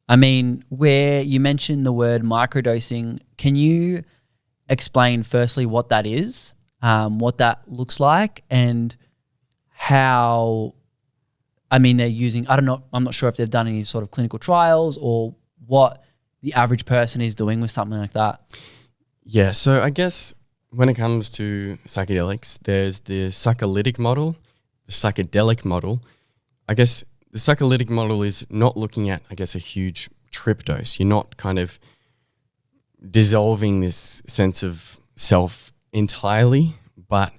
I mean, where you mentioned the word microdosing, can you explain firstly what that is, what that looks like, and how, I mean, they're using, I don't know, I'm not sure if they've done any sort of clinical trials or what the average person is doing with something like that. Yeah, so I guess when it comes to psychedelics, there's the psycholytic model, the psychedelic model. I guess the psycholytic model is not looking at, I guess, a huge trip dose. You're not kind of dissolving this sense of self entirely, but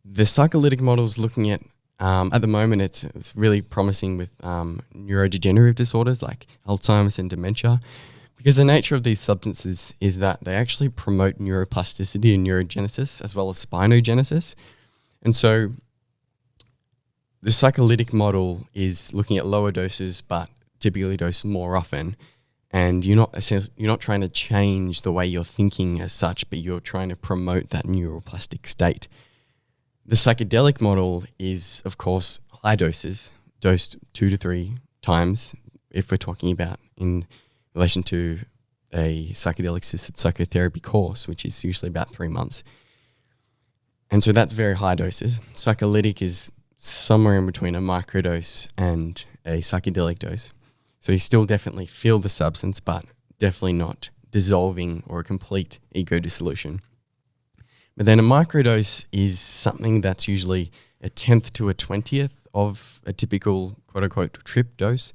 the psycholytic model is looking at the moment, it's really promising with neurodegenerative disorders like Alzheimer's and dementia, because the nature of these substances is that they actually promote neuroplasticity and neurogenesis as well as spinogenesis. And so the psycholytic model is looking at lower doses but typically dosed more often, and you're not trying to change the way you're thinking as such, but you're trying to promote that neuroplastic state. The psychedelic model is, of course, high doses, dosed 2 to 3 times, if we're talking about in relation to a psychedelic-assisted psychotherapy course, which is usually about 3 months. And so that's very high doses. Psycholytic is somewhere in between a microdose and a psychedelic dose. So you still definitely feel the substance, but definitely not dissolving or a complete ego dissolution. But then a microdose is something that's usually a 10th to a 20th of a typical quote-unquote trip dose.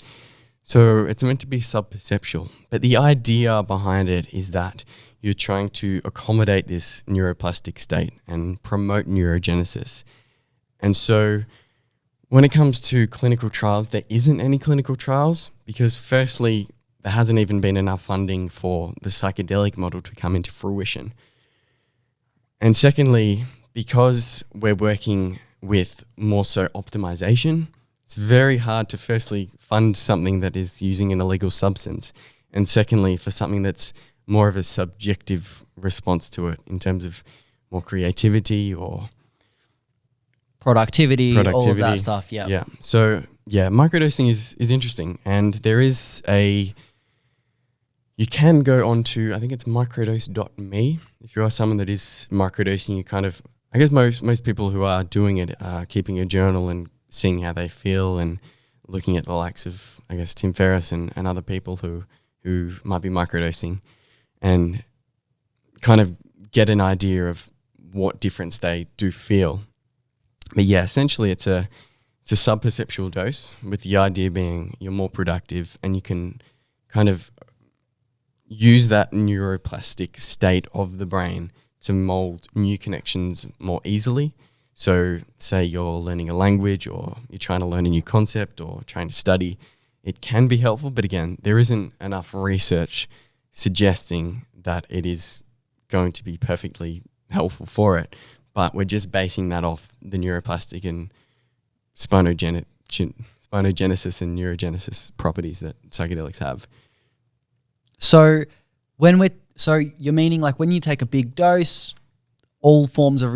So it's meant to be subperceptual. But the idea behind it is that you're trying to accommodate this neuroplastic state and promote neurogenesis. And so when it comes to clinical trials, there isn't any clinical trials because firstly, there hasn't even been enough funding for the psychedelic model to come into fruition. And secondly, because we're working with more so optimization, it's very hard to firstly fund something that is using an illegal substance. And secondly, for something that's more of a subjective response to it in terms of more creativity or Productivity, all of that stuff, yeah. Yeah. So, yeah, microdosing is interesting. And there is you can go on to, I think it's microdose.me. If you are someone that is microdosing, you kind of, I guess most people who are doing it are keeping a journal and seeing how they feel and looking at the likes of, I guess, Tim Ferriss and other people who might be microdosing and kind of get an idea of what difference they do feel. But yeah, essentially it's a subperceptual dose with the idea being you're more productive and you can kind of use that neuroplastic state of the brain to mold new connections more easily. So say you're learning a language or you're trying to learn a new concept or trying to study, it can be helpful. But again, there isn't enough research suggesting that it is going to be perfectly helpful for it. But we're just basing that off the neuroplastic and spinogenesis and neurogenesis properties that psychedelics have. So you're meaning like when you take a big dose, all forms of